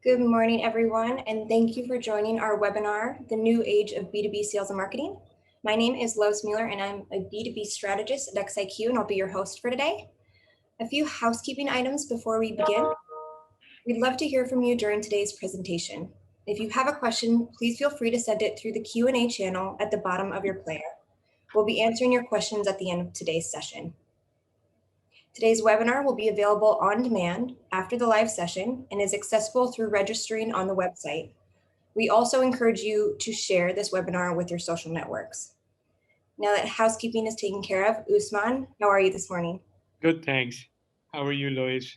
Good morning, everyone, and thank you for joining our webinar, The New Age of B2B Sales and Marketing. My name is Lois Mueller, and I'm a B2B strategist at xiQ, and I'll be your host for today. A few housekeeping items before we begin. We'd love to hear from you during today's presentation. If you have a question, please feel free to send it through the Q&A channel at the bottom of your player. We'll be answering your questions at the end of today's session. Today's webinar will be available on demand after the live session and is accessible through registering on the website. We also encourage you to share this webinar with your social networks. Now that housekeeping is taken care of, Usman, how are you this morning? Good, thanks. How are you, Lois?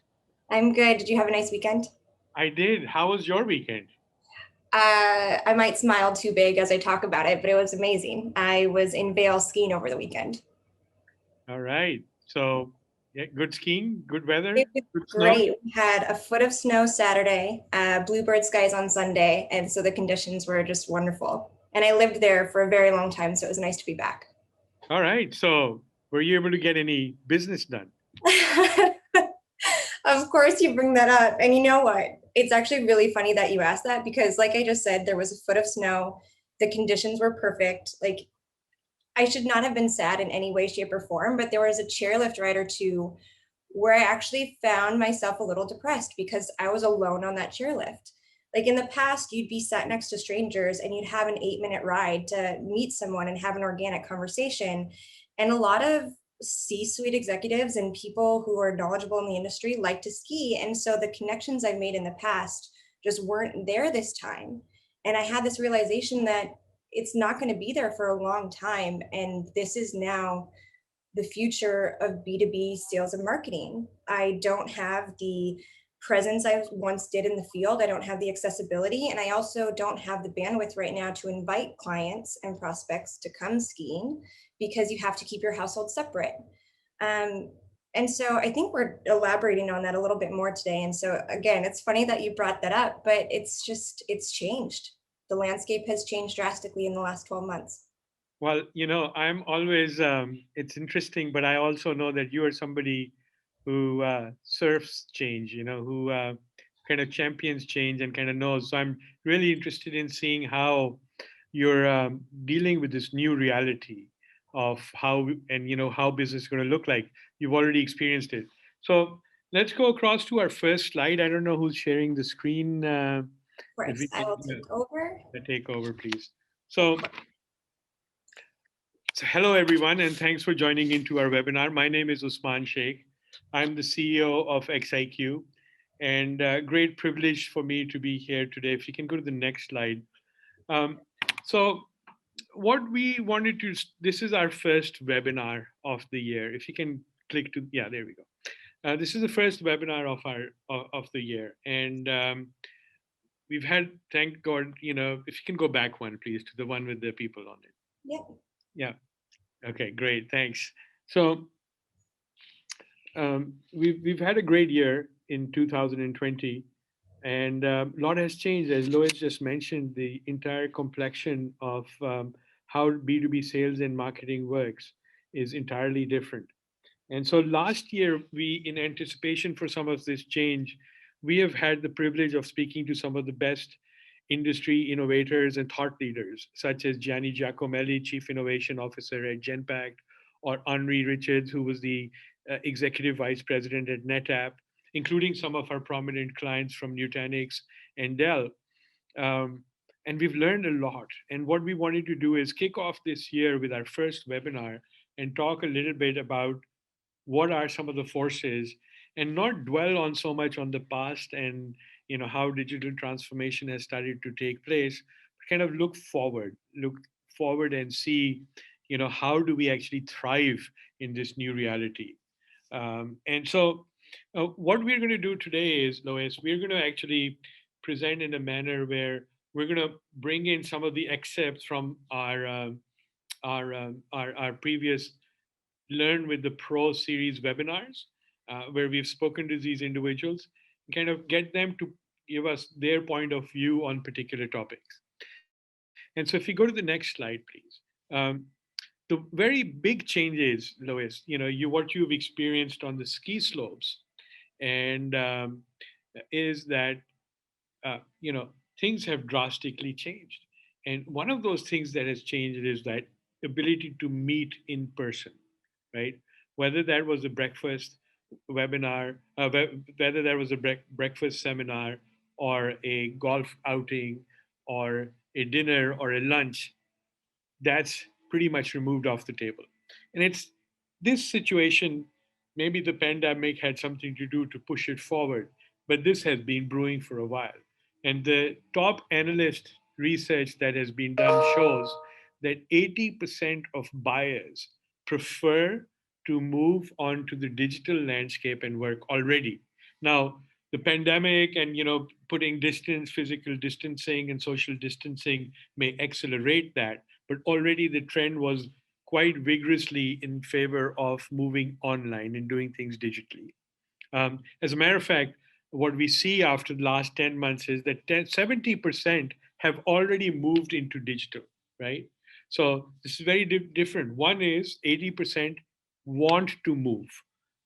I'm good. Did you have a nice weekend? I did. How was your weekend? I might smile too big as I talk about it, but it was amazing. I was in Vail skiing over the weekend. All right. So, yeah, good skiing, good weather, It was good snow. great. We had a foot of snow Saturday, bluebird skies on Sunday, and so the conditions were just wonderful. And I lived there for a very long time, so it was nice to be back. All right. So, were you able to get any business done? Of course you bring that up. And you know what? It's actually really funny that you asked that because like I just said, there was a foot of snow. The conditions were perfect. Like I should not have been sad in any way, shape, or form, but there was a chairlift ride or two where I actually found myself a little depressed because I was alone on that chairlift. Like in the past, you'd be sat next to strangers and you'd have an 8-minute ride to meet someone and have an organic conversation. And a lot of C-suite executives and people who are knowledgeable in the industry like to ski. And so the connections I've made in the past just weren't there this time. And I had this realization that it's not going to be there for a long time. And this is now the future of B2B sales and marketing. I don't have the presence I once did in the field. I don't have the accessibility. And I also don't have the bandwidth right now to invite clients and prospects to come skiing because you have to keep your household separate. And so I think we're elaborating on that a little bit more today. And so again, it's funny that you brought that up, but it's changed. The landscape has changed drastically in the last 12 months. Well, I'm always, it's interesting, but I also know that you are somebody who surfs change, who kind of champions change and kind of knows. So I'm really interested in seeing how you're dealing with this new reality of how and how business is going to look like. You've already experienced it. So let's go across to our first slide. I don't know who's sharing the screen. Of If course, we I can will take over. take over, please. So hello everyone, and thanks for joining into our webinar. My name is Usman Sheikh. I'm the CEO of xiQ, and great privilege for me to be here today. If you can go to the next slide. So what we wanted to, this is our first webinar of the year. If you can click to, yeah, there we go. This is the first webinar of of the year, and we've had, thank God, if you can go back one, please, to the one with the people on it. Yep. Yeah. Okay, great. Thanks. So we've had a great year in 2020, and a lot has changed. As Lois just mentioned, the entire complexion of how B2B sales and marketing works is entirely different. And so last year, we, in anticipation for some of this change, we have had the privilege of speaking to some of the best industry innovators and thought leaders, such as Gianni Giacomelli, Chief Innovation Officer at Genpact, or Henri Richards, who was the Executive Vice President at NetApp, including some of our prominent clients from Nutanix and Dell. And we've learned a lot. And what we wanted to do is kick off this year with our first webinar and talk a little bit about what are some of the forces and not dwell on so much on the past and how digital transformation has started to take place, but kind of look forward and see how do we actually thrive in this new reality. And so what we're going to do today is, Lois, we're going to actually present in a manner where we're going to bring in some of the excerpts from our previous Learn with the Pro series webinars, where we've spoken to these individuals, and kind of get them to give us their point of view on particular topics. And so if you go to the next slide, please. The very big changes, Lois, what you've experienced on the ski slopes, and is that you know, things have drastically changed. And one of those things that has changed is that ability to meet in person, right? Whether that was a breakfast webinar, whether that was a breakfast seminar or a golf outing or a dinner or a lunch, that's pretty much removed off the table. And it's this situation, maybe the pandemic had something to do to push it forward, but this has been brewing for a while. And the top analyst research that has been done shows that 80% of buyers prefer to move on to the digital landscape and work already. Now, the pandemic and putting distance, physical distancing and social distancing may accelerate that, but already the trend was quite vigorously in favor of moving online and doing things digitally. As a matter of fact, what we see after the last 10 months is that 70% have already moved into digital, right? So this is very different. One is 80% want to move,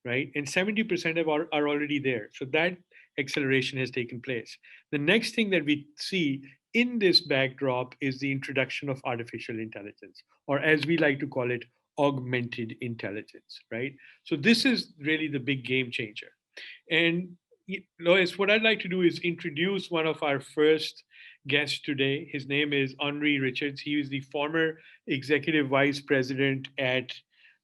right? And 70% are already there. So that acceleration has taken place. The next thing that we see in this backdrop is the introduction of artificial intelligence, or as we like to call it, augmented intelligence, right? So this is really the big game changer. And Lois, what I'd like to do is introduce one of our first guests today. His name is Henri Richards. He is the former executive vice president at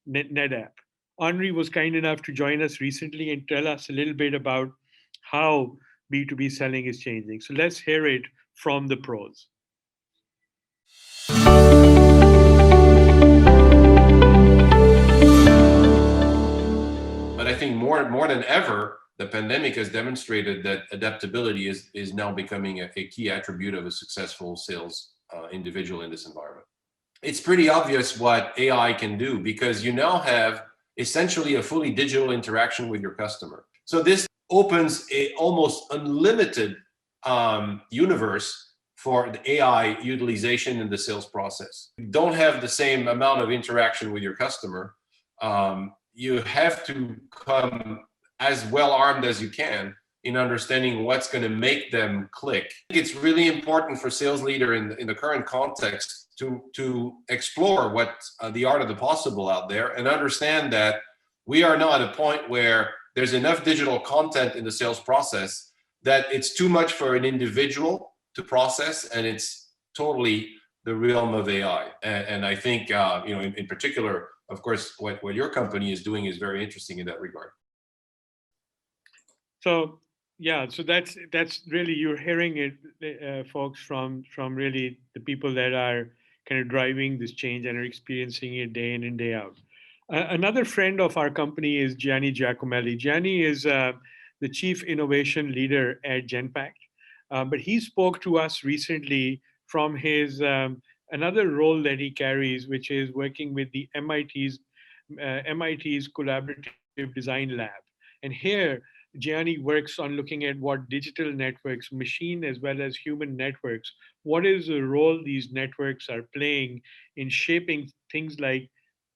NetApp. Henri was kind enough to join us recently and tell us a little bit about how B2B selling is changing. So let's hear it from the pros. But I think more than ever, the pandemic has demonstrated that adaptability is now becoming a key attribute of a successful sales individual in this environment. It's pretty obvious what AI can do because you now have essentially a fully digital interaction with your customer. So this opens a almost unlimited universe for the AI utilization in the sales process. You don't have the same amount of interaction with your customer. You have to come as well armed as you can in understanding what's going to make them click. I think it's really important for sales leader in the current context to explore what the art of the possible out there and understand that we are now at a point where there's enough digital content in the sales process that it's too much for an individual to process, and it's totally the realm of AI. And I think, in particular, of course, what your company is doing is very interesting in that regard. So yeah, so that's really, you're hearing it, folks, from really the people that are kind of driving this change and are experiencing it day in and day out. Another friend of our company is Gianni Giacomelli. Gianni is the Chief Innovation Leader at Genpact, but he spoke to us recently from his another role that he carries, which is working with the MIT's Collaborative Design Lab. And here, Gianni works on looking at what digital networks, machine as well as human networks, what is the role these networks are playing in shaping things like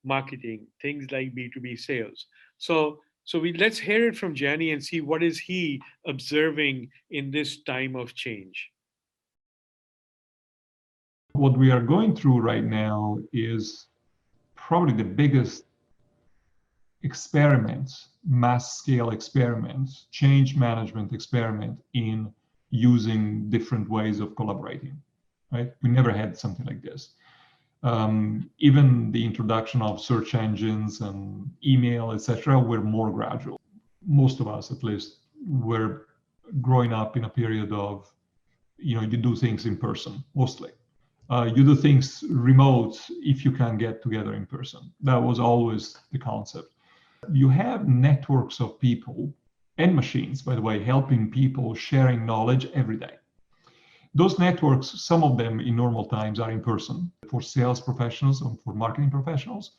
marketing, things like B2B sales. So let's hear it from Gianni and see what is he observing in this time of change. What we are going through right now is probably the biggest experiments, mass scale experiments, change management experiment in using different ways of collaborating, right? We never had something like this. Even the introduction of search engines and email, etc., were more gradual. Most of us, at least, were growing up in a period of, you do things in person, mostly. You do things remote if you can get together in person. That was always the concept. You have networks of people and machines, by the way, helping people sharing knowledge every day. Those networks, some of them in normal times are in person. For sales professionals and for marketing professionals,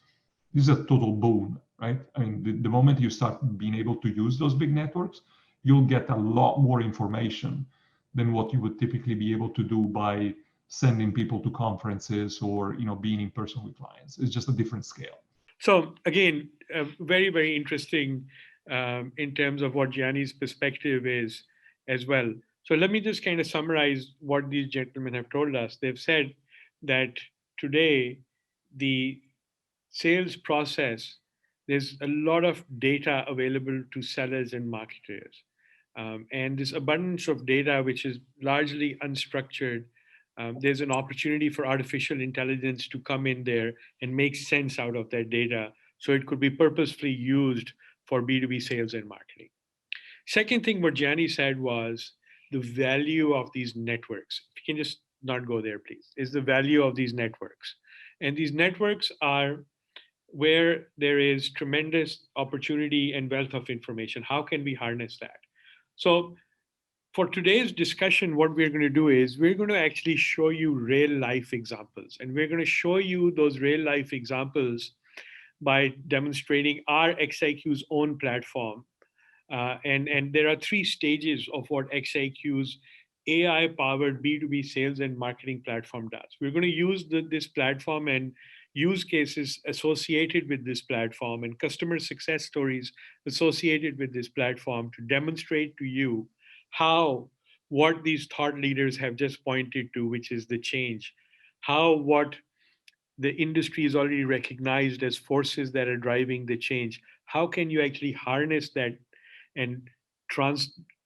this is a total boon, right? I mean, the moment you start being able to use those big networks, you'll get a lot more information than what you would typically be able to do by sending people to conferences or being in person with clients. It's just a different scale. So again, very, very interesting in terms of what Gianni's perspective is as well. So let me just kind of summarize what these gentlemen have told us. They've said that today, the sales process, there's a lot of data available to sellers and marketers. And this abundance of data, which is largely unstructured, there's an opportunity for artificial intelligence to come in there and make sense out of that data. So it could be purposefully used for B2B sales and marketing. Second thing, what Gianni said was the value of these networks. If you can just not go there, please, is the value of these networks. And these networks are where there is tremendous opportunity and wealth of information. How can we harness that? So for today's discussion, what we're going to do is we're going to actually show you real life examples. And we're going to show you those real life examples by demonstrating our xiQ's own platform. And there are 3 stages of what xiQ's AI-powered B2B sales and marketing platform does. We're going to use this platform and use cases associated with this platform and customer success stories associated with this platform to demonstrate to you how what these thought leaders have just pointed to, which is the change, how what the industry is already recognized as forces that are driving the change. How can you actually harness that and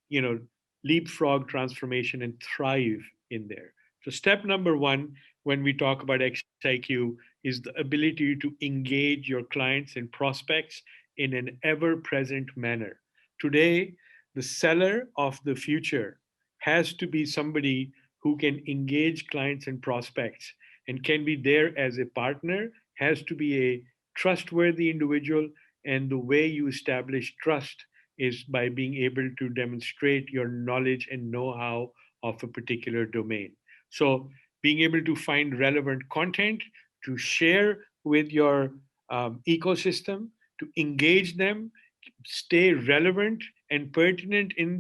you know, leapfrog transformation and thrive in there? So step number 1, when we talk about xiQ, is the ability to engage your clients and prospects in an ever-present manner. Today, the seller of the future has to be somebody who can engage clients and prospects and can be there as a partner, has to be a trustworthy individual. And the way you establish trust is by being able to demonstrate your knowledge and know-how of a particular domain. So being able to find relevant content to share with your ecosystem, to engage them, stay relevant and pertinent in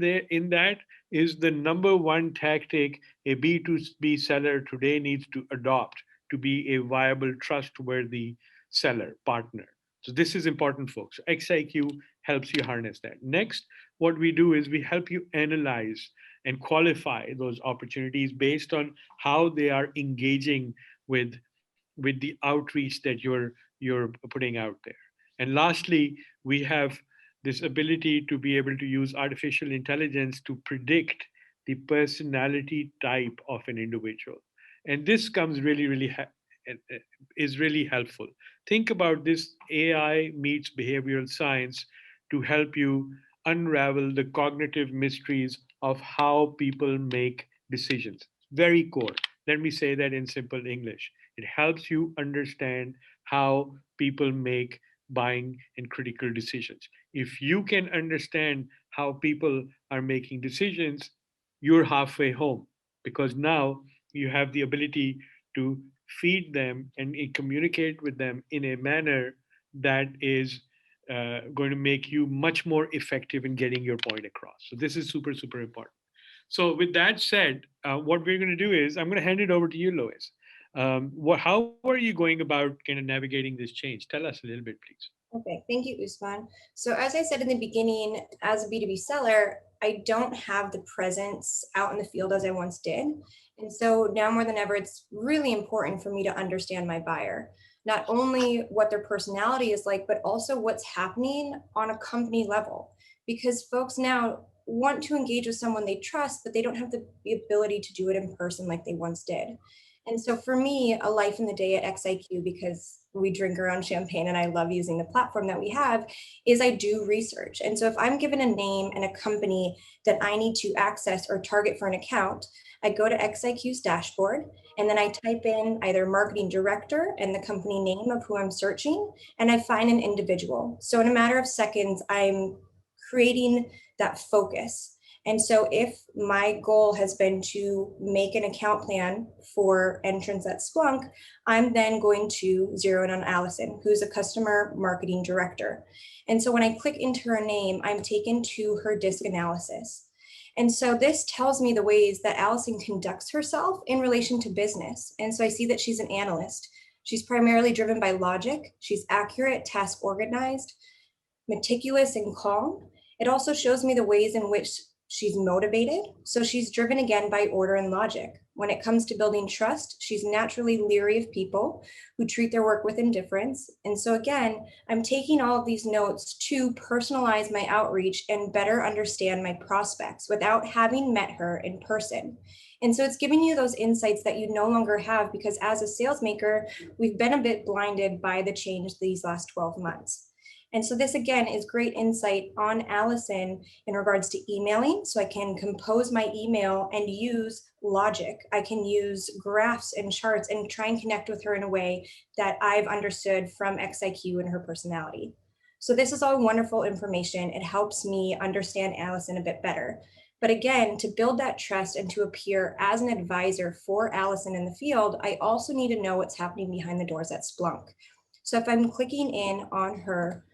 that is the number 1 tactic a B2B seller today needs to adopt to be a viable, trustworthy seller partner. So this is important, folks. xiQ helps you harness that. Next, what we do is we help you analyze and qualify those opportunities based on how they are engaging with the outreach that you're putting out there. And lastly, we have this ability to be able to use artificial intelligence to predict the personality type of an individual. And this comes is really helpful. Think about this: AI meets behavioral science to help you unravel the cognitive mysteries of how people make decisions. Very core. Let me say that in simple English. It helps you understand how people make buying and critical decisions. If you can understand how people are making decisions, you're halfway home, because now you have the ability to feed them and communicate with them in a manner that is going to make you much more effective in getting your point across. So this is super, super important. So with that said, what we're going to do is I'm going to hand it over to you, Lois. How are you going about kind of navigating this change? Tell us a little bit, please. Okay, thank you, Usman. So as I said in the beginning, as a B2B seller, I don't have the presence out in the field as I once did. And so now more than ever, it's really important for me to understand my buyer, not only what their personality is like, but also what's happening on a company level. Because folks now want to engage with someone they trust, but they don't have the ability to do it in person like they once did. And so for me, a life in the day at xiQ, because we drink our own champagne and I love using the platform that we have, is I do research. And so if I'm given a name and a company that I need to access or target for an account, I go to xiQ's dashboard and then I type in either marketing director and the company name of who I'm searching, and I find an individual. So in a matter of seconds, I'm creating that focus. And so if my goal has been to make an account plan for entrance at Splunk, I'm then going to zero in on Allison, who's a customer marketing director. And so when I click into her name, I'm taken to her disc analysis. And so this tells me the ways that Allison conducts herself in relation to business. And so I see that she's an analyst. She's primarily driven by logic. She's accurate, task organized, meticulous, and calm. It also shows me the ways in which She's motivated, so she's driven again by order and logic. When it comes to building trust, she's naturally leery of people who treat their work with indifference. And so again, I'm taking all of these notes to personalize my outreach and better understand my prospects without having met her in person. And so it's giving you those insights that you no longer have, because as a sales maker, we've been a bit blinded by the change these last 12 months. And so this again is great insight on Allison in regards to emailing. So I can compose my email and use logic. I can use graphs and charts and try and connect with her in a way that I've understood from xiQ and her personality. So this is all wonderful information. It helps me understand Allison a bit better. But again, to build that trust and to appear as an advisor for Allison in the field, I also need to know what's happening behind the doors at Splunk. So if I'm clicking in on her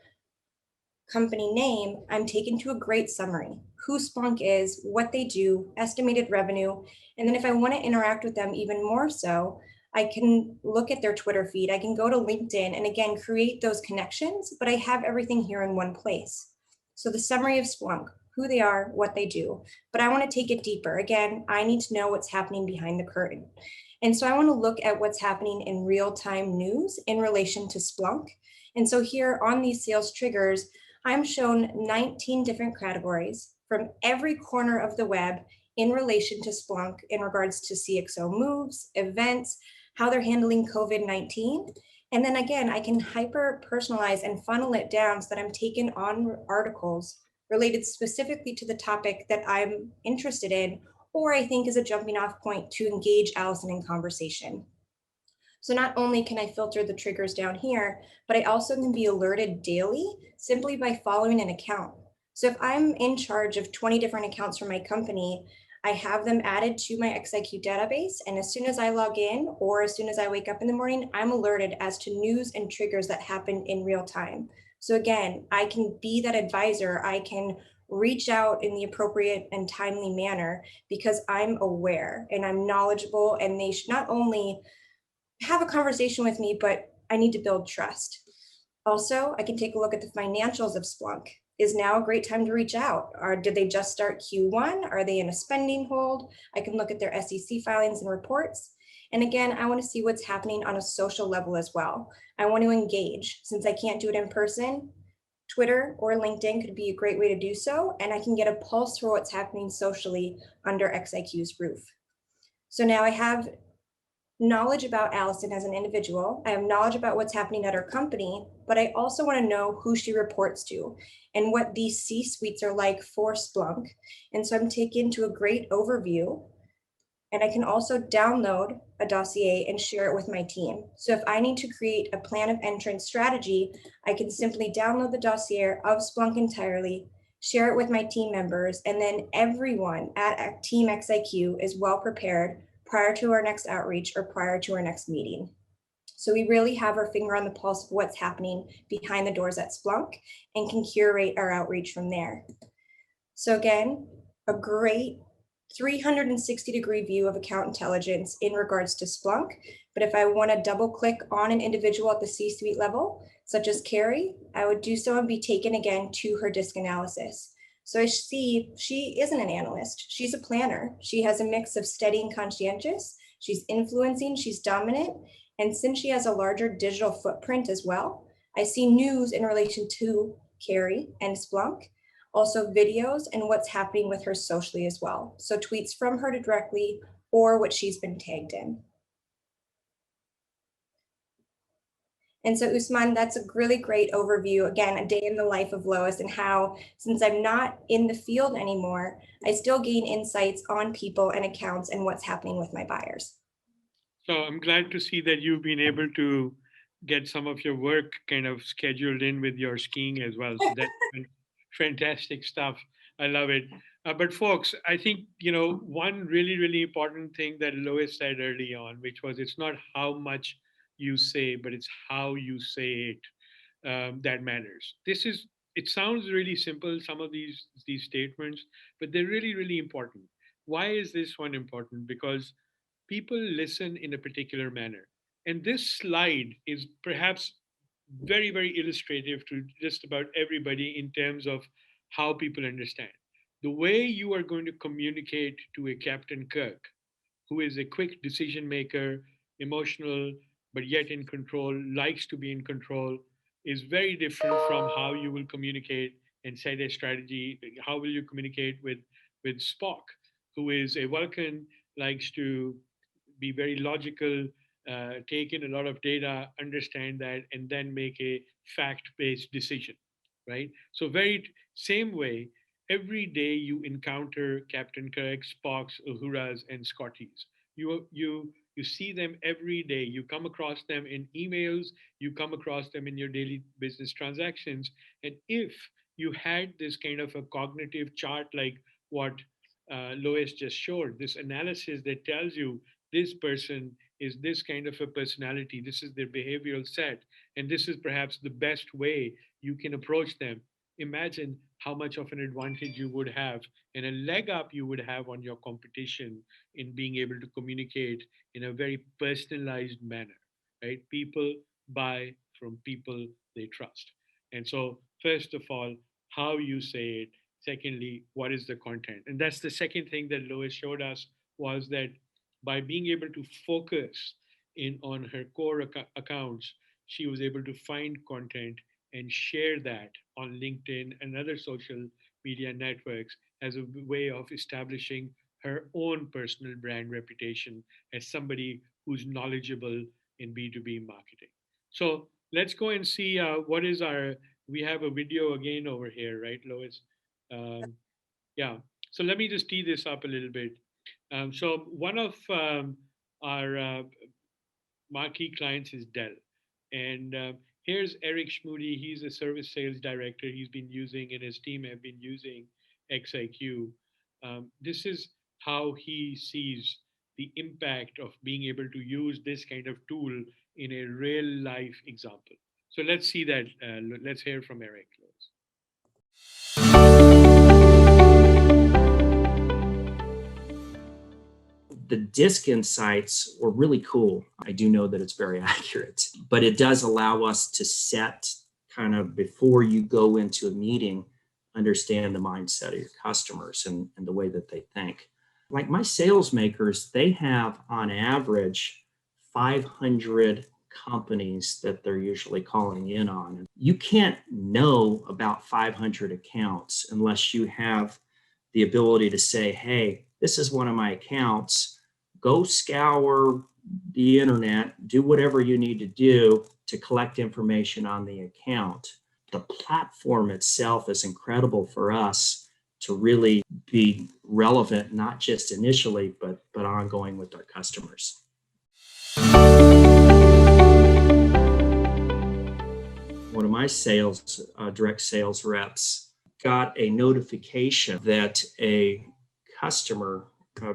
company name, I'm taken to a great summary: who Splunk is, what they do, estimated revenue. And then if I want to interact with them even more so, I can look at their Twitter feed, I can go to LinkedIn and again, create those connections, but I have everything here in one place. So the summary of Splunk, who they are, what they do, but I want to take it deeper. Again, I need to know what's happening behind the curtain. And so I want to look at what's happening in real-time news in relation to Splunk. And so here on these sales triggers, I'm shown 19 different categories from every corner of the web in relation to Splunk in regards to CXO moves, events, how they're handling COVID-19. And then again, I can hyper personalize and funnel it down so that I'm taken on articles related specifically to the topic that I'm interested in, or I think is a jumping off point to engage Allison in conversation. So not only can I filter the triggers down here, but I also can be alerted daily simply by following an account. So if I'm in charge of 20 different accounts for my company, I have them added to my xiQ database. And as soon as I log in or as soon as I wake up in the morning, I'm alerted as to news and triggers that happen in real time. So again, I can be that advisor. I can reach out in the appropriate and timely manner because I'm aware and I'm knowledgeable, and they should not only have a conversation with me, but I need to build trust. Also, I can take a look at the financials of Splunk. Is now a great time to reach out? Or did they just start Q1? Are they in a spending hold? I can look at their SEC filings and reports. And again, I want to see what's happening on a social level as well. I want to engage. Since I can't do it in person, Twitter or LinkedIn could be a great way to do so. And I can get a pulse for what's happening socially under xiQ's roof. So now I have knowledge about Allison as an individual. I have knowledge about what's happening at her company, but I also want to know who she reports to and what these C-suites are like for Splunk. And so I'm taken to a great overview, and I can also download a dossier and share it with my team. So if I need to create a plan of entrance strategy, I can simply download the dossier of Splunk entirely, share it with my team members, and then everyone at Team xiQ is well prepared prior to our next outreach or prior to our next meeting. So we really have our finger on the pulse of what's happening behind the doors at Splunk and can curate our outreach from there. So again, a great 360-degree view of account intelligence in regards to Splunk. But if I want to double click on an individual at the C-suite level, such as Carrie, I would do so and be taken again to her disc analysis. So I see she isn't an analyst. She's a planner. She has a mix of steady and conscientious. She's influencing, she's dominant. And since she has a larger digital footprint as well, I see news in relation to Carrie and Splunk, also videos and what's happening with her socially as well. So tweets from her directly or what she's been tagged in. And so Usman, that's a really great overview. Again, a day in the life of Lois, and how, since I'm not in the field anymore, I still gain insights on people and accounts and what's happening with my buyers. So I'm glad to see that you've been able to get some of your work kind of scheduled in with your skiing as well. So that's fantastic stuff. I love it. But folks, I think, one really, really important thing that Lois said early on, which was it's not how much you say, but it's how you say it that matters. It sounds really simple, some of these statements, but they're really, really important. Why is this one important? Because people listen in a particular manner. And this slide is perhaps very, very illustrative to just about everybody in terms of how people understand. The way you are going to communicate to a Captain Kirk, who is a quick decision maker, emotional, but yet in control, likes to be in control, is very different from how you will communicate and set a strategy. How will you communicate with Spock, who is a Vulcan, likes to be very logical, take in a lot of data, understand that, and then make a fact-based decision, right? So very same way, every day you encounter Captain Kirk, Spocks, Uhuras, and Scotties. You see them every day. You come across them in emails. You come across them in your daily business transactions. And if you had this kind of a cognitive chart like what Lois just showed, this analysis that tells you this person is this kind of a personality, this is their behavioral set, and this is perhaps the best way you can approach them. Imagine how much of an advantage you would have and a leg up you would have on your competition in being able to communicate in a very personalized manner, right? People buy from people they trust. And so, first of all, how you say it. Secondly, what is the content? And that's the second thing that Lois showed us, was that by being able to focus in on her core accounts, she was able to find content and share that on LinkedIn and other social media networks as a way of establishing her own personal brand reputation as somebody who's knowledgeable in B2B marketing. So let's go and see what is our, we have a video again over here, right, Lois? Um, yeah. So let me just tee this up a little bit. So one of our marquee clients is Dell. And here's Eric Schmoody. He's a service sales director. He's been using, and his team have been using xiQ. This is how he sees the impact of being able to use this kind of tool in a real life example. So let's see that. Let's hear from Eric. The disk insights were really cool. I do know that it's very accurate, but it does allow us to set kind of before you go into a meeting, understand the mindset of your customers and the way that they think. Like my sales makers, they have on average 500 companies that they're usually calling in on. You can't know about 500 accounts unless you have the ability to say, hey, this is one of my accounts. Go scour the internet, do whatever you need to do to collect information on the account. The platform itself is incredible for us to really be relevant, not just initially, but ongoing with our customers. One of my direct sales reps got a notification that a customer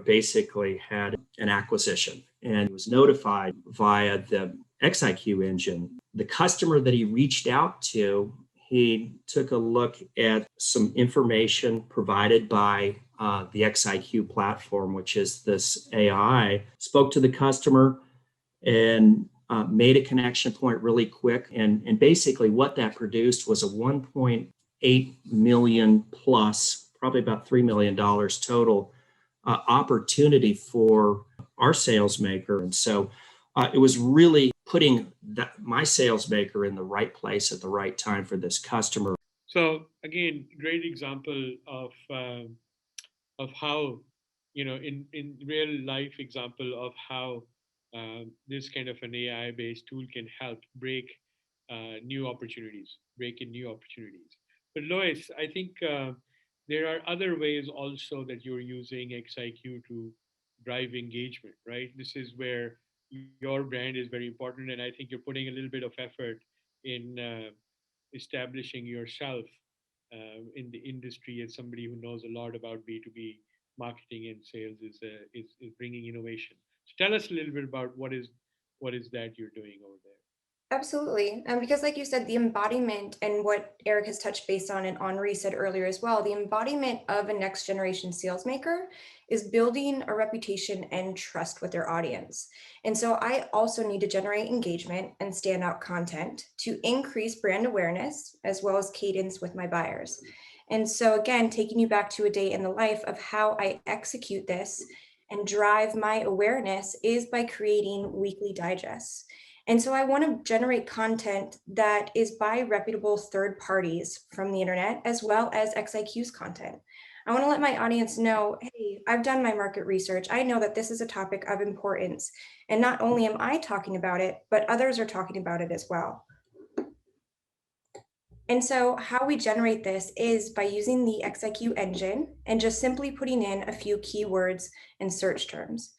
basically had an acquisition and was notified via the xiQ engine. The customer that he reached out to, he took a look at some information provided by the xiQ platform, which is this AI, spoke to the customer and made a connection point really quick. And basically what that produced was a 1.8 million plus, probably about $3 million total opportunity for our sales maker. And so it was really putting my sales maker in the right place at the right time for this customer. So again, great example of how, in real life example of how this kind of an AI-based tool can help break in new opportunities. But Lois, I think there are other ways also that you're using xiQ to drive engagement, right? This is where your brand is very important, and I think you're putting a little bit of effort in establishing yourself in the industry as somebody who knows a lot about B2B marketing and sales is bringing innovation. So tell us a little bit about what is that you're doing over there. Absolutely. Because like you said, the embodiment and what Eric has touched base on and Henri said earlier as well, the embodiment of a next generation sales maker is building a reputation and trust with their audience. And so I also need to generate engagement and standout content to increase brand awareness as well as cadence with my buyers. And so again, taking you back to a day in the life of how I execute this and drive my awareness is by creating weekly digests. And so I want to generate content that is by reputable third parties from the internet, as well as xiQ's content. I want to let my audience know, hey, I've done my market research. I know that this is a topic of importance. And not only am I talking about it, but others are talking about it as well. And so how we generate this is by using the xiQ engine and just simply putting in a few keywords and search terms.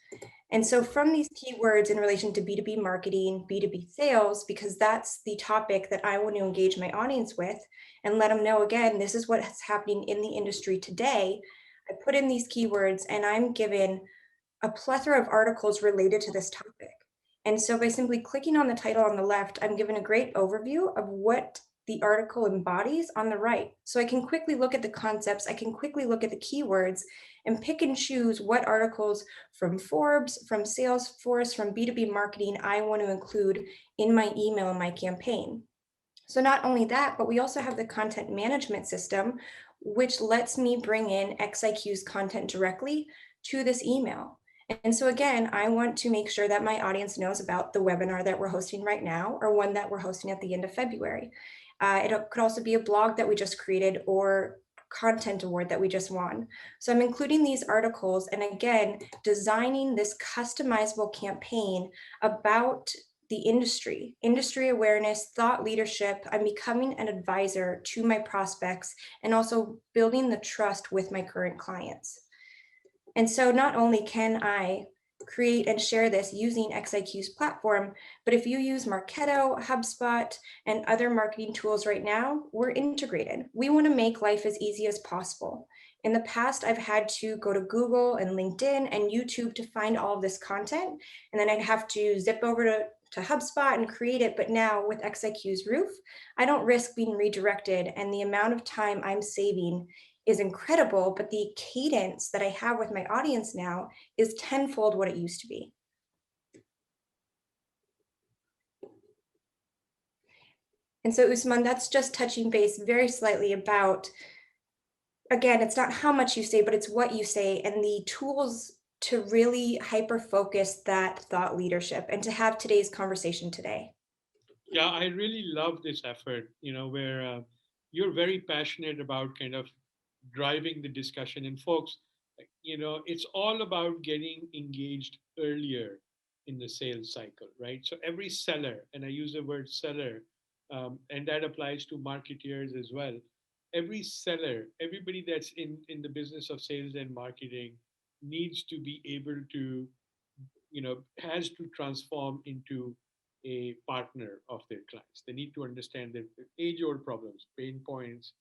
And so from these keywords in relation to B2B marketing, B2B sales, because that's the topic that I want to engage my audience with and let them know, again, this is what's happening in the industry today. I put in these keywords and I'm given a plethora of articles related to this topic. And so by simply clicking on the title on the left, I'm given a great overview of what the article embodies on the right. So I can quickly look at the concepts, I can quickly look at the keywords and pick and choose what articles from Forbes, from Salesforce, from B2B marketing I want to include in my email and my campaign. So not only that, but we also have the content management system, which lets me bring in xiQ's content directly to this email. And so again, I want to make sure that my audience knows about the webinar that we're hosting right now, or one that we're hosting at the end of February. It could also be a blog that we just created or content award that we just won. So I'm including these articles and again, designing this customizable campaign about the industry awareness, thought leadership. I'm becoming an advisor to my prospects and also building the trust with my current clients. And so not only can I create and share this using xiQ's platform, but if you use Marketo, HubSpot, and other marketing tools right now, we're integrated. We want to make life as easy as possible. In the past, I've had to go to Google and LinkedIn and YouTube to find all of this content, and then I'd have to zip over to HubSpot and create it. But now with xiQ's roof, I don't risk being redirected, and the amount of time I'm saving is incredible, but the cadence that I have with my audience now is tenfold what it used to be. And so Usman, that's just touching base very slightly about, again, it's not how much you say, but it's what you say and the tools to really hyper-focus that thought leadership and to have today's conversation today. Yeah, I really love this effort, where you're very passionate about kind of driving the discussion. And folks, it's all about getting engaged earlier in the sales cycle, right? So every seller, and I use the word seller, and that applies to marketeers as well. Every seller, everybody that's in the business of sales and marketing needs to be able to, has to transform into a partner of their clients. They need to understand their age-old problems, pain points,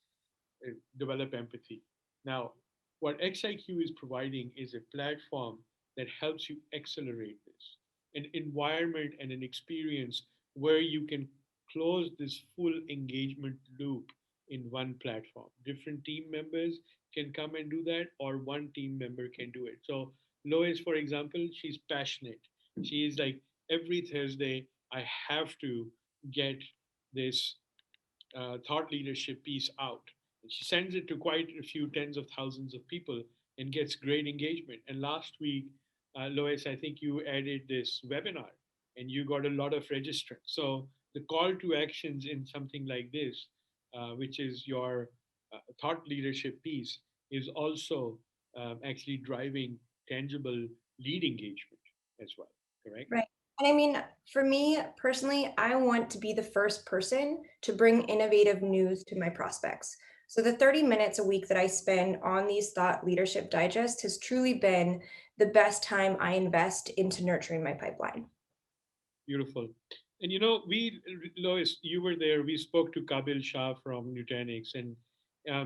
develop empathy. Now, what xiQ is providing is a platform that helps you accelerate this, an environment and an experience where you can close this full engagement loop in one platform. Different team members can come and do that, or one team member can do it. So Lois, for example, she's passionate. She is like, every Thursday, I have to get this thought leadership piece out. And she sends it to quite a few tens of thousands of people and gets great engagement. And last week, Lois, I think you added this webinar and you got a lot of registrants. So the call to actions in something like this, which is your thought leadership piece, is also actually driving tangible lead engagement as well, correct? Right. And I mean, for me personally, I want to be the first person to bring innovative news to my prospects. So the 30 minutes a week that I spend on these thought leadership digest has truly been the best time I invest into nurturing my pipeline. Beautiful. And Lois, you were there. We spoke to Kabil Shah from Nutanix, and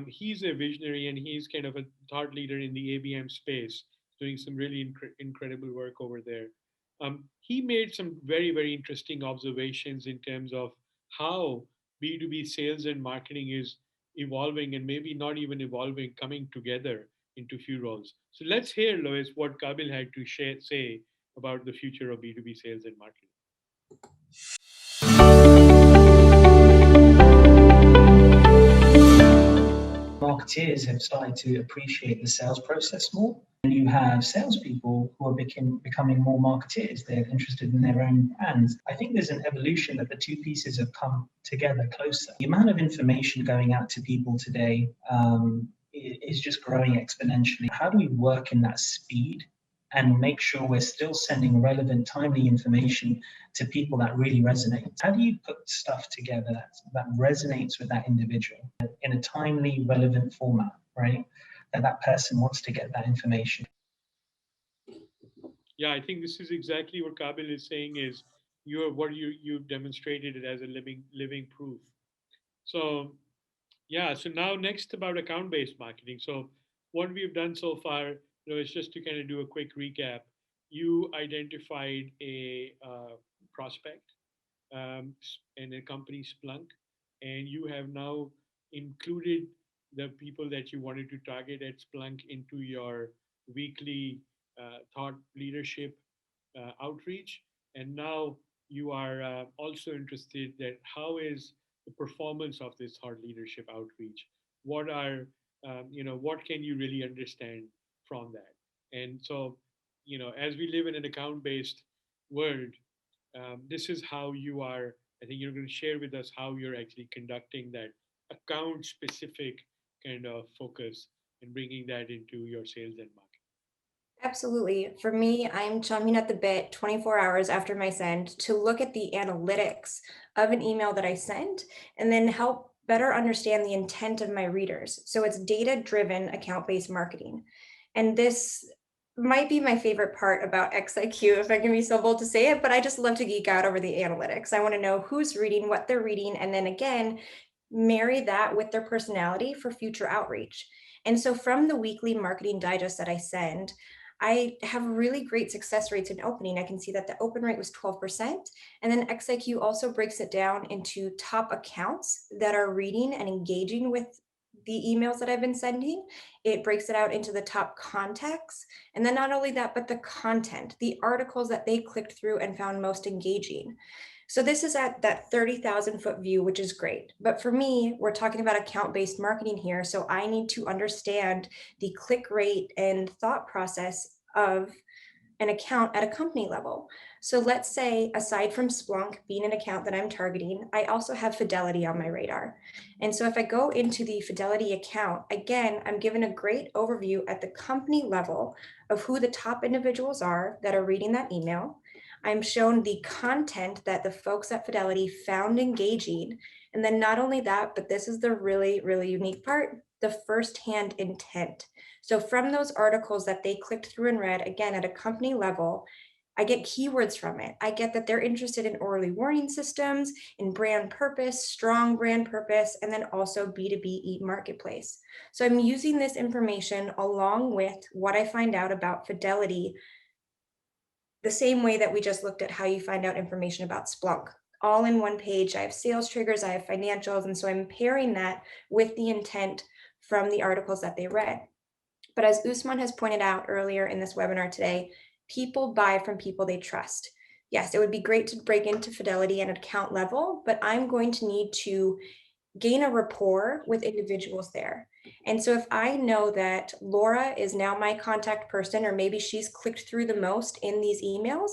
he's a visionary and he's kind of a thought leader in the ABM space, doing some really incredible work over there. He made some very, very interesting observations in terms of how B2B sales and marketing is evolving and maybe not even evolving, coming together into few roles. So let's hear, Lois, what Kabil had to say about the future of B2B sales and marketing. marketeers have started to appreciate the sales process more. And you have salespeople who are becoming more marketeers. They're interested in their own brands. I think there's an evolution that the two pieces have come together closer. The amount of information going out to people today is just growing exponentially. How do we work in that speed and make sure we're still sending relevant, timely information to people that really resonate? How do you put stuff together that resonates with that individual in a timely, relevant format, right? That person wants to get that information. Yeah, I think this is exactly what Kabil is saying is you've demonstrated it as a living proof. So yeah, so now next about account-based marketing. So what we've done so far, is just to kind of do a quick recap. You identified a prospect in a company Splunk, and you have now included the people that you wanted to target at Splunk into your weekly thought leadership outreach. And now you are also interested that how is the performance of this thought leadership outreach? What are, what can you really understand from that? And so, as we live in an account-based world, this is how you are, I think you're going to share with us how you're actually conducting that account specific kind of focus and bringing that into your sales and marketing. Absolutely. For me, I'm chomping at the bit 24 hours after my send to look at the analytics of an email that I sent and then help better understand the intent of my readers. So it's data-driven account-based marketing. And this might be my favorite part about xiQ, if I can be so bold to say it, but I just love to geek out over the analytics. I want to know who's reading, what they're reading, and then again, marry that with their personality for future outreach. And so from the weekly marketing digest that I send, I have really great success rates in opening. I can see that the open rate was 12%. And then xiQ also breaks it down into top accounts that are reading and engaging with the emails that I've been sending. It breaks it out into the top contacts. And then not only that, but the content, the articles that they clicked through and found most engaging. So this is at that 30,000 foot view, which is great. But for me, we're talking about account-based marketing here. So I need to understand the click rate and thought process of an account at a company level. So let's say, aside from Splunk being an account that I'm targeting, I also have Fidelity on my radar. And so if I go into the Fidelity account, again, I'm given a great overview at the company level of who the top individuals are that are reading that email. I'm shown the content that the folks at Fidelity found engaging. And then not only that, but this is the really, really unique part, the firsthand intent. So from those articles that they clicked through and read, again, at a company level, I get keywords from it. I get that they're interested in early warning systems, in brand purpose, strong brand purpose, and then also B2B marketplace. So I'm using this information along with what I find out about Fidelity, the same way that we just looked at how you find out information about Splunk. All in one page. I have sales triggers, I have financials, and so I'm pairing that with the intent from the articles that they read. But as Usman has pointed out earlier in this webinar today, people buy from people they trust. Yes, it would be great to break into Fidelity at an account level, but I'm going to need to gain a rapport with individuals there. And so if I know that Laura is now my contact person, or maybe she's clicked through the most in these emails,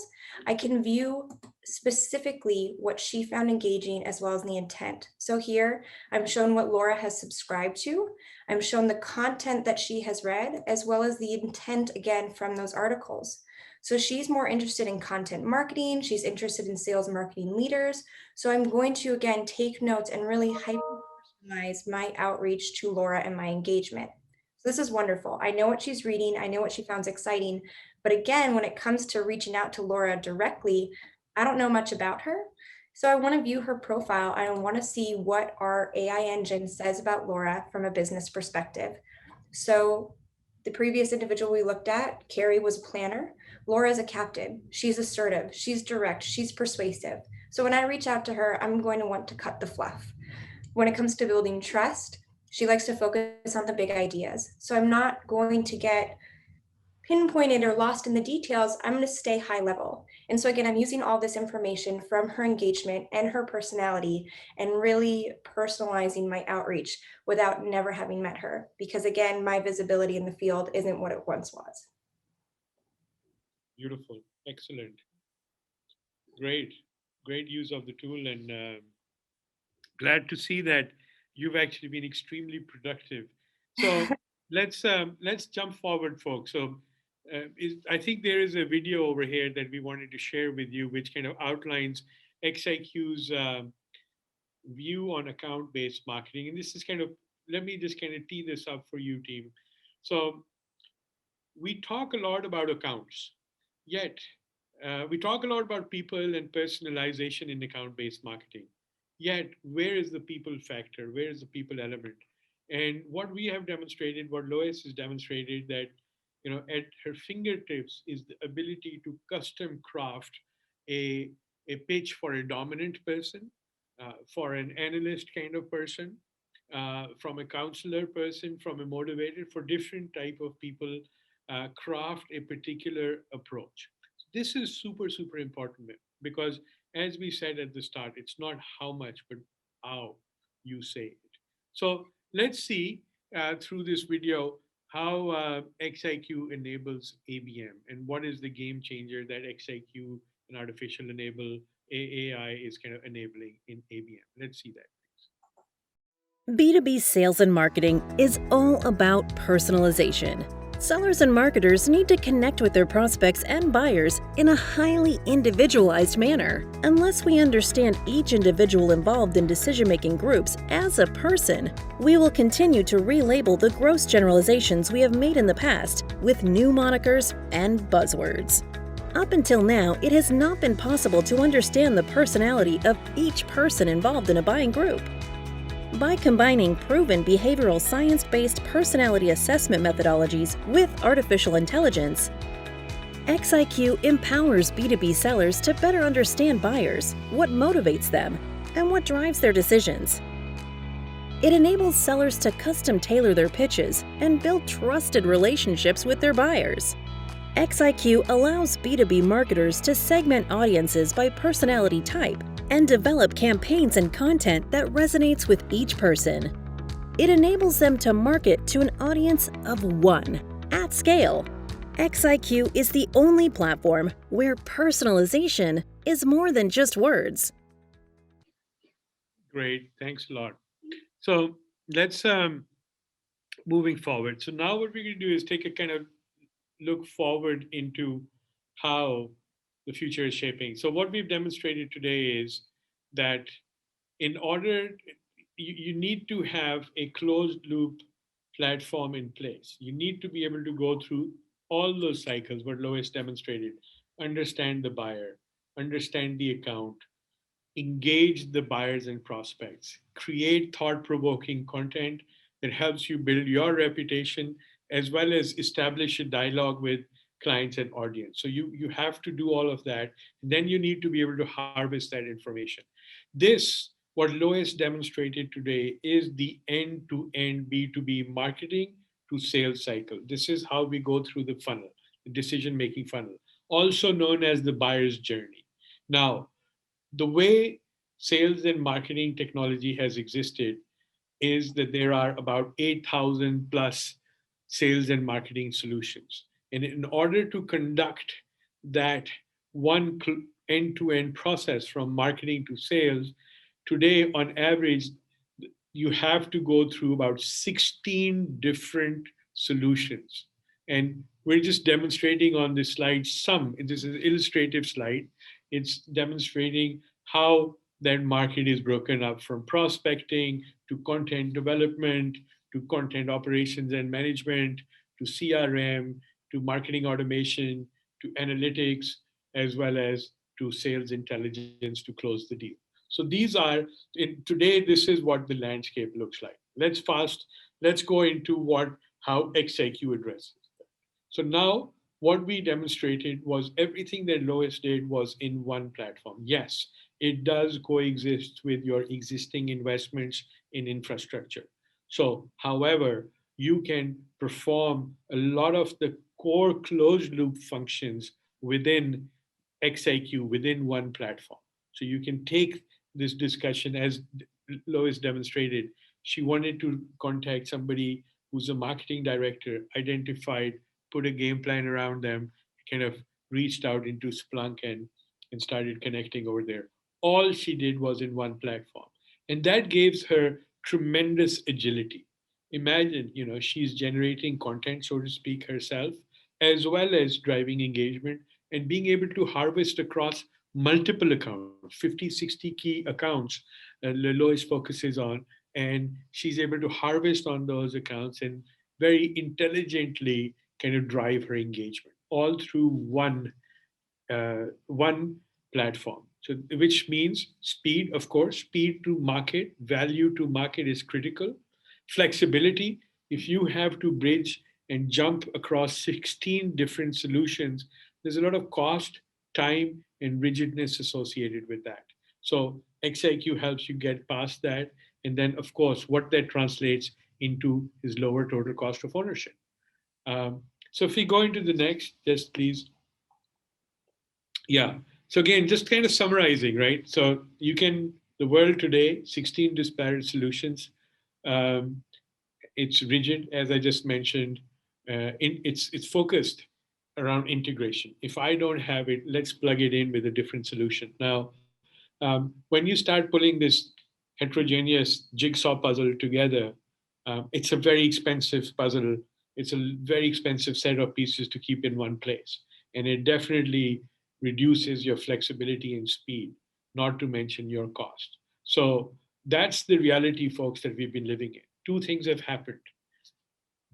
I can view specifically what she found engaging as well as the intent. So here I'm shown what Laura has subscribed to. I'm shown the content that she has read, as well as the intent again from those articles. So she's more interested in content marketing. She's interested in sales marketing leaders. So I'm going to, again, take notes and really hyper-personalize my outreach to Laura and my engagement. So this is wonderful. I know what she's reading. I know what she found exciting. But again, when it comes to reaching out to Laura directly, I don't know much about her. So I want to view her profile. I want to see what our AI engine says about Laura from a business perspective. So the previous individual we looked at, Carrie, was a planner. Laura is a captain. She's assertive. She's direct. She's persuasive. So when I reach out to her, I'm going to want to cut the fluff. When it comes to building trust, she likes to focus on the big ideas. So I'm not going to get pinpointed or lost in the details, I'm going to stay high level. And so again, I'm using all this information from her engagement and her personality and really personalizing my outreach without never having met her. Because again, my visibility in the field isn't what it once was. Beautiful. Excellent. Great. Great use of the tool, and glad to see that you've actually been extremely productive. So let's jump forward, folks. So I think there is a video over here that we wanted to share with you, which kind of outlines xiQ's view on account-based marketing. And this is kind of, let me just kind of tee this up for you, team. So we talk a lot about accounts, yet we talk a lot about people and personalization in account-based marketing. Yet, where is the people factor? Where is the people element? And what we have demonstrated, what Lois has demonstrated, that at her fingertips is the ability to custom craft a pitch for a dominant person, for an analyst kind of person, from a counselor person, from a motivated, for different type of people, craft a particular approach. This is super, super important, because as we said at the start, it's not how much, but how you say it. So let's see through this video how xiQ enables ABM, and what is the game changer that xiQ and artificial AI is kind of enabling in ABM. Let's see that. B2B sales and marketing is all about personalization. Sellers and marketers need to connect with their prospects and buyers in a highly individualized manner. Unless we understand each individual involved in decision-making groups as a person, we will continue to relabel the gross generalizations we have made in the past with new monikers and buzzwords. Up until now, it has not been possible to understand the personality of each person involved in a buying group. By combining proven behavioral science-based personality assessment methodologies with artificial intelligence, xiQ empowers B2B sellers to better understand buyers, what motivates them, and what drives their decisions. It enables sellers to custom tailor their pitches and build trusted relationships with their buyers. xiQ allows B2B marketers to segment audiences by personality type and develop campaigns and content that resonates with each person. It enables them to market to an audience of one at scale. xiQ is the only platform where personalization is more than just words. Great, thanks a lot. So let's moving forward. So now what we're going to do is take a kind of look forward into how the future is shaping. So what we've demonstrated today is that in order, you need to have a closed loop platform in place. You need to be able to go through all those cycles, what Lois demonstrated, understand the buyer, understand the account, engage the buyers and prospects, create thought-provoking content that helps you build your reputation, as well as establish a dialogue with clients and audience. So you have to do all of that. And then you need to be able to harvest that information. This, what Lois demonstrated today, is the end-to-end B2B marketing to sales cycle. This is how we go through the funnel, the decision-making funnel, also known as the buyer's journey. Now, the way sales and marketing technology has existed is that there are about 8,000 plus sales and marketing solutions. And in order to conduct that one end-to-end process from marketing to sales, today on average, you have to go through about 16 different solutions. And we're just demonstrating on this slide some, this is an illustrative slide. It's demonstrating how that market is broken up from prospecting to content development, to content operations and management, to CRM, to marketing automation, to analytics, as well as to sales intelligence to close the deal. So these are, today, this is what the landscape looks like. Let's go into how xiQ addresses that. So now what we demonstrated was everything that Lois did was in one platform. Yes, it does coexist with your existing investments in infrastructure. So, however, you can perform a lot of the core closed loop functions within xiQ, within one platform. So you can take this discussion as Lois demonstrated. She wanted to contact somebody who's a marketing director, identified, put a game plan around them, kind of reached out into Splunk and started connecting over there. All she did was in one platform. And that gives her tremendous agility. Imagine, she's generating content, so to speak, herself, as well as driving engagement and being able to harvest across multiple accounts, 50, 60 key accounts Lois focuses on. And she's able to harvest on those accounts and very intelligently kind of drive her engagement all through one platform. So, which means speed, of course, speed to market, value to market is critical. Flexibility, if you have to bridge and jump across 16 different solutions, there's a lot of cost, time, and rigidness associated with that. So, xiQ helps you get past that. And then, of course, what that translates into is lower total cost of ownership. So, if we go into the next, just please. Yeah. So again, just kind of summarizing, right? So the world today, 16 disparate solutions. Um, it's rigid, as I just mentioned. It's focused around integration. If I don't have it, let's plug it in with a different solution. Now, when you start pulling this heterogeneous jigsaw puzzle together, it's a very expensive puzzle. It's a very expensive set of pieces to keep in one place. And it definitely reduces your flexibility and speed, not to mention your cost. So that's the reality, folks, that we've been living in. Two things have happened.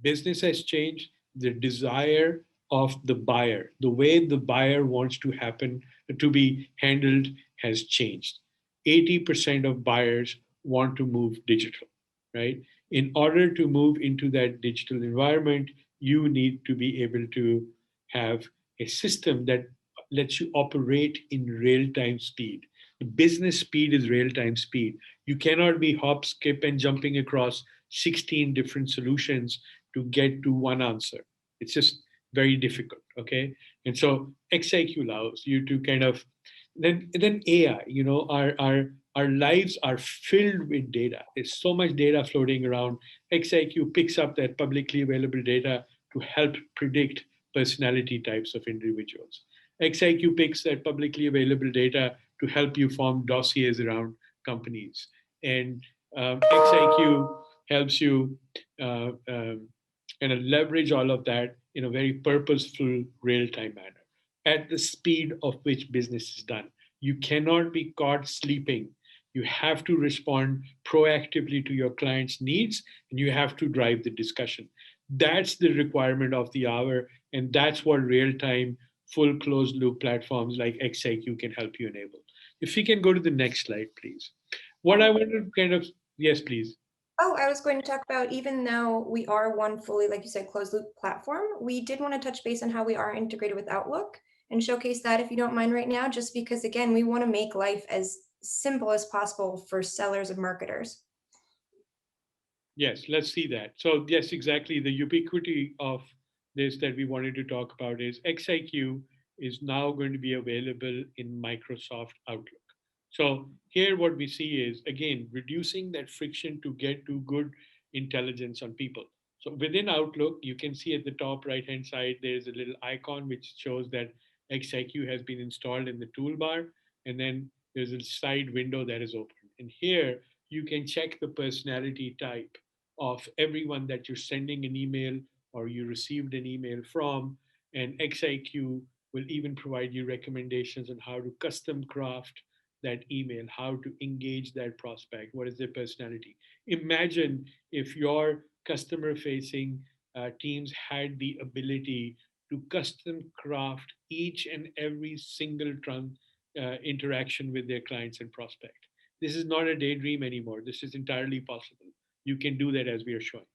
Business has changed, the desire of the buyer, the way the buyer wants to be handled has changed. 80% of buyers want to move digital, right? In order to move into that digital environment, you need to be able to have a system that lets you operate in real time speed. The business speed is real time speed. You cannot be hop, skip, and jumping across 16 different solutions to get to one answer. It's just very difficult. Okay. And so xiQ allows you to kind of then AI, our lives are filled with data. There's so much data floating around. xiQ picks up that publicly available data to help predict personality types of individuals. xiQ picks that publicly available data to help you form dossiers around companies. And xiQ helps you kind of leverage all of that in a very purposeful, real-time manner at the speed of which business is done. You cannot be caught sleeping. You have to respond proactively to your client's needs, and you have to drive the discussion. That's the requirement of the hour, and that's what real-time, full closed-loop platforms like xiQ can help you enable. If we can go to the next slide, please. What I want to kind of, yes, please. Oh, I was going to talk about, even though we are one fully, like you said, closed loop platform, we did want to touch base on how we are integrated with Outlook and showcase that, if you don't mind right now, just because, again, we want to make life as simple as possible for sellers and marketers. Yes, let's see that. So yes, exactly. The ubiquity of this that we wanted to talk about is xiQ is now going to be available in Microsoft Outlook. So here what we see is, again, reducing that friction to get to good intelligence on people. So within Outlook, you can see at the top right-hand side, there's a little icon which shows that xiQ has been installed in the toolbar. And then there's a side window that is open. And here you can check the personality type of everyone that you're sending an email or you received an email from. And xiQ will even provide you recommendations on how to custom craft that email, how to engage that prospect, what is their personality. Imagine if your customer facing teams had the ability to custom craft each and every single interaction with their clients and prospect. This is not a daydream anymore. This is entirely possible. You can do that as we are showing.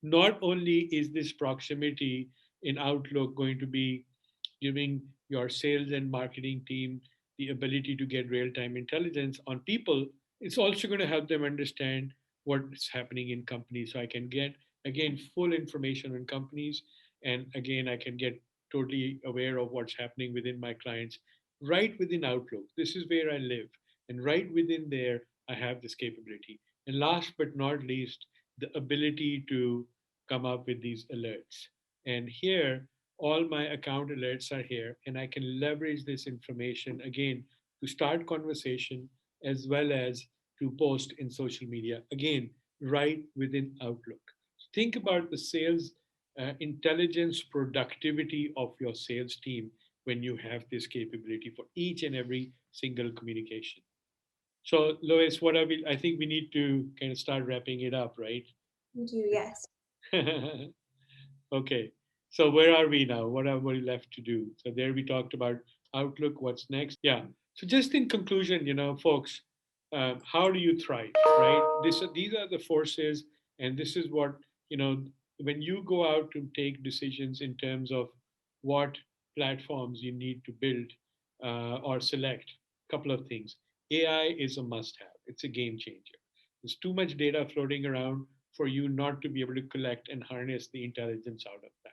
Not only is this proximity in Outlook going to be giving your sales and marketing team the ability to get real-time intelligence on people, it's also going to help them understand what's happening in companies. So I can get, again, full information on companies. And again, I can get totally aware of what's happening within my clients, right within Outlook. This is where I live. And right within there, I have this capability. And last but not least, the ability to come up with these alerts. And here, all my account alerts are here, and I can leverage this information again to start conversation as well as to post in social media. Again, right within Outlook. Think about the sales intelligence productivity of your sales team when you have this capability for each and every single communication. So, Lois, what are we? I think we need to kind of start wrapping it up, right? You do, yes. Okay. So where are we now? What are we left to do? So there we talked about Outlook. What's next? Yeah. So just in conclusion, folks, how do you thrive, right? These are the forces, and this is what when you go out to take decisions in terms of what platforms you need to build or select. Couple of things. AI is a must-have. It's a game changer. There's too much data floating around for you not to be able to collect and harness the intelligence out of that.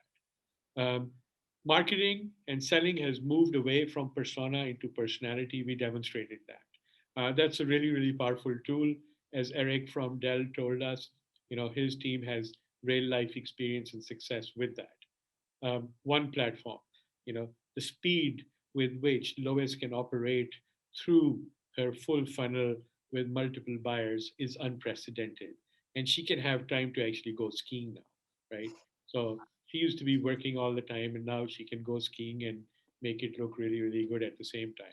Marketing and selling has moved away from persona into personality. We demonstrated that. That's a really, really powerful tool. As Eric from Dell told us, his team has real life experience and success with that. One platform, the speed with which Lois can operate through her full funnel with multiple buyers is unprecedented. And she can have time to actually go skiing now, right? So she used to be working all the time, and now she can go skiing and make it look really, really good at the same time.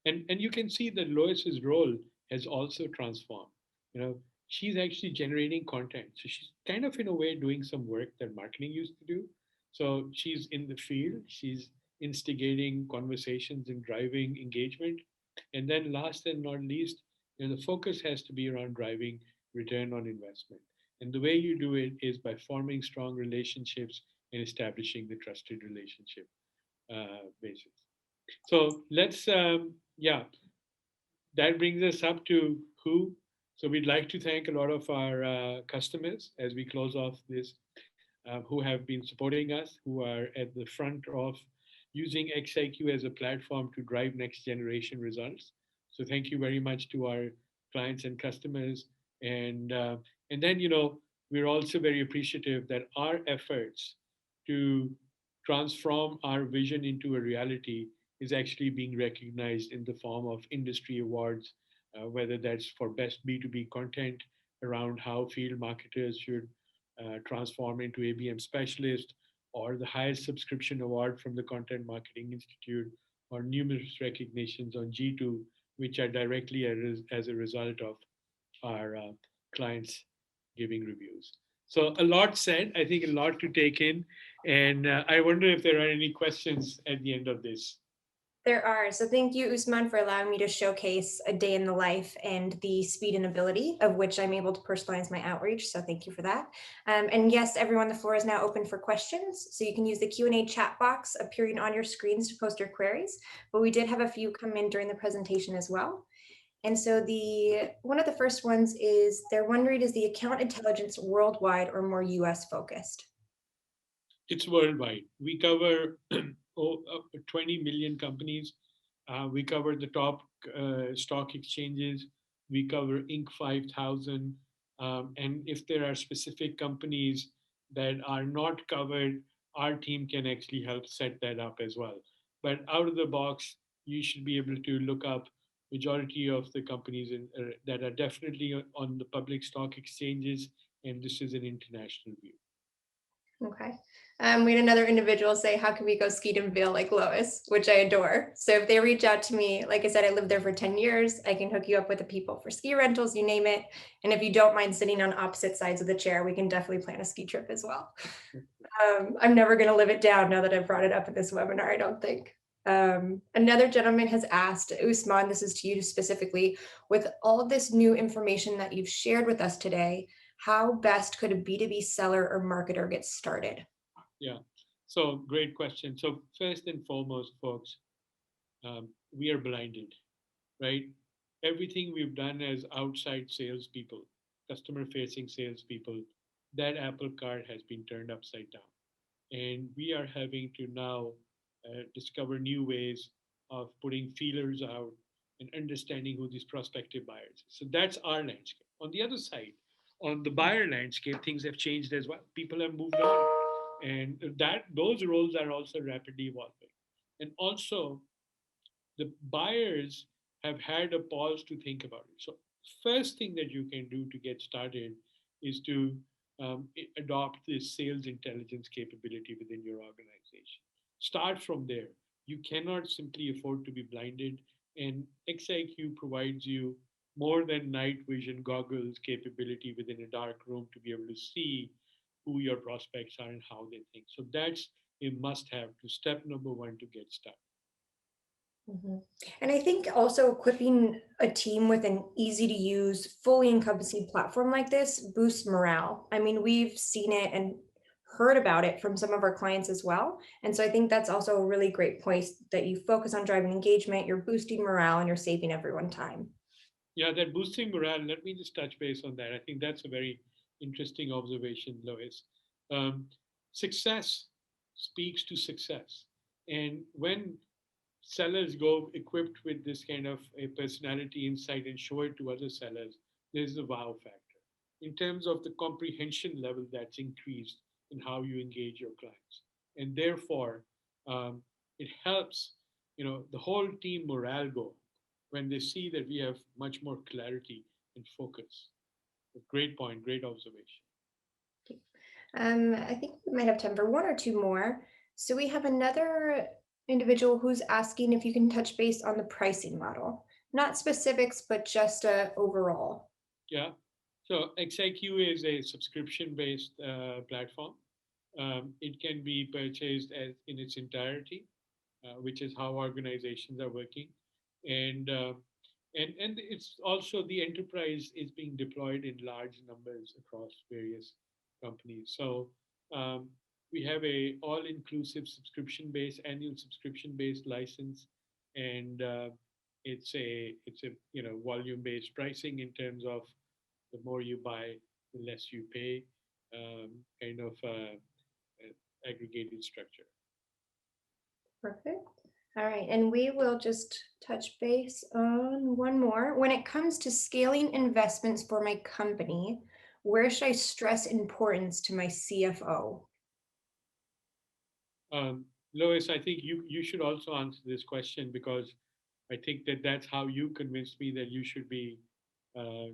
And you can see that Lois's role has also transformed. You know, she's actually generating content, so she's kind of in a way doing some work that marketing used to do. So she's in the field, she's instigating conversations and driving engagement. And then last and not least, the focus has to be around driving return on investment. And the way you do it is by forming strong relationships and establishing the trusted relationship basis. So yeah, that brings us up to who. So we'd like to thank a lot of our customers as we close off this, who have been supporting us, who are at the front of using xiQ as a platform to drive next generation results. So thank you very much to our clients and customers. And then, we're also very appreciative that our efforts to transform our vision into a reality is actually being recognized in the form of industry awards, whether that's for best B2B content around how field marketers should transform into ABM specialist, or the highest subscription award from the Content Marketing Institute, or numerous recognitions on G2, which are directly as a result of our clients giving reviews. So a lot said, I think a lot to take in. And I wonder if there are any questions at the end of this. There are. So thank you, Usman, for allowing me to showcase a day in the life and the speed and ability of which I'm able to personalize my outreach. So thank you for that. And yes, everyone, the floor is now open for questions. So you can use the Q&A chat box appearing on your screens to post your queries. But we did have a few come in during the presentation as well. And so one of the first ones is they're wondering, is the account intelligence worldwide or more US focused? It's worldwide. We cover 20 million companies. We cover the top stock exchanges. We cover Inc. 5000. And if there are specific companies that are not covered, our team can actually help set that up as well. But out of the box, you should be able to look up majority of the companies that are definitely on the public stock exchanges. And this is an international view. Okay. We had another individual say, how can we go ski and Vail like Lois, which I adore. So if they reach out to me, like I said, I lived there for 10 years. I can hook you up with the people for ski rentals, you name it. And if you don't mind sitting on opposite sides of the chair, we can definitely plan a ski trip as well. I'm never going to live it down now that I've brought it up in this webinar, I don't think. Another gentleman has asked, Usman, this is to you specifically, with all this new information that you've shared with us today, how best could a B2B seller or marketer get started? Yeah, so great question. So first and foremost, folks, we are blinded, right? Everything we've done as outside salespeople, customer-facing salespeople, that apple cart has been turned upside down. And we are having to now discover new ways of putting feelers out and understanding who these prospective buyers. So that's our landscape. On the other side, on the buyer landscape, things have changed as well. People have moved on, and that those roles are also rapidly evolving. And also, the buyers have had a pause to think about it. So, first thing that you can do to get started is to adopt this sales intelligence capability within your organization. Start from there. You cannot simply afford to be blinded, and xiQ provides you more than night vision goggles capability within a dark room to be able to see who your prospects are and how they think. So that's a must have to step number one to get started. Mhm. And I think also equipping a team with an easy to use, fully encompassing platform like this boosts morale. I mean, we've seen it and heard about it from some of our clients as well. And so I think that's also a really great point that you focus on driving engagement, you're boosting morale, and you're saving everyone time. Yeah, that boosting morale, let me just touch base on that. I think that's a very interesting observation, Lois. Um, Success speaks to success. And when sellers go equipped with this kind of a personality insight and show it to other sellers, there's a wow factor. In terms of the comprehension level that's increased in how you engage your clients. And therefore, it helps, the whole team morale go when they see that we have much more clarity and focus. A great point, great observation. I think we might have time for one or two more. So we have another individual who's asking if you can touch base on the pricing model, not specifics, but just overall. Yeah. So xiQ is a subscription-based platform. It can be purchased as in its entirety, which is how organizations are working, and and it's also the enterprise is being deployed in large numbers across various companies. So um, we have a all-inclusive subscription-based annual subscription-based license, and it's a volume-based pricing in terms of the more you buy, the less you pay, kind of aggregated structure. Perfect. All right, and we will just touch base on one more. When it comes to scaling investments for my company, where should I stress importance to my CFO? Lois, I think you should also answer this question because I think that's how you convinced me that you should be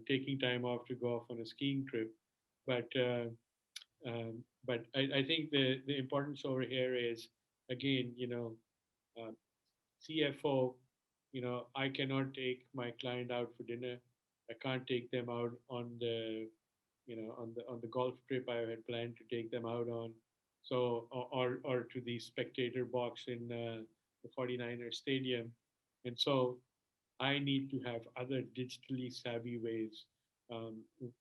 taking time off to go off on a skiing trip. But I think the importance over here is again, uh, CFO. I cannot take my client out for dinner. I can't take them out on the on the golf trip I had planned to take them out on. So or to the spectator box in the 49er stadium. And so I need to have other digitally savvy ways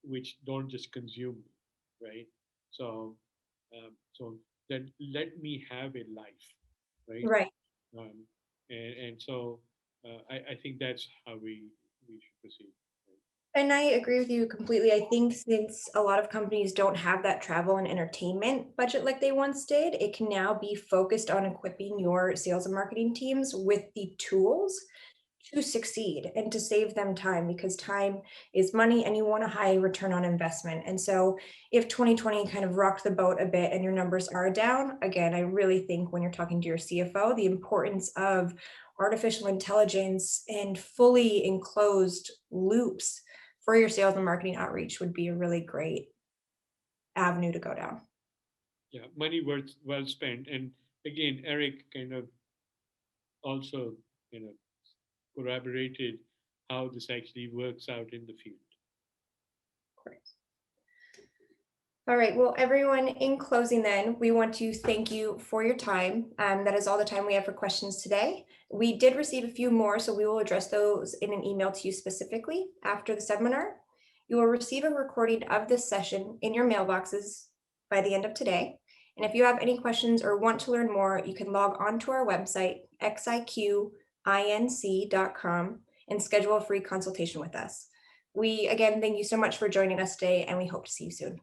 which don't just consume me, right? So so that let me have a life, right? Right. Um, and so I think that's how we should proceed. And I agree with you completely. I think since a lot of companies don't have that travel and entertainment budget like they once did, it can now be focused on equipping your sales and marketing teams with the tools to succeed and to save them time, because time is money and you want a high return on investment. And so if 2020 kind of rocked the boat a bit and your numbers are down, again, I really think when you're talking to your CFO, the importance of artificial intelligence and fully enclosed loops for your sales and marketing outreach would be a really great avenue to go down. Yeah, money well spent. And again, Eric kind of also, corroborated how this actually works out in the field. Great. All right, well, everyone, in closing then, we want to thank you for your time. That is all the time we have for questions today. We did receive a few more, so we will address those in an email to you specifically after the seminar. You will receive a recording of this session in your mailboxes by the end of today. And if you have any questions or want to learn more, you can log on to our website, xiqinc.com, and schedule a free consultation with us. We, again, thank you so much for joining us today, and we hope to see you soon.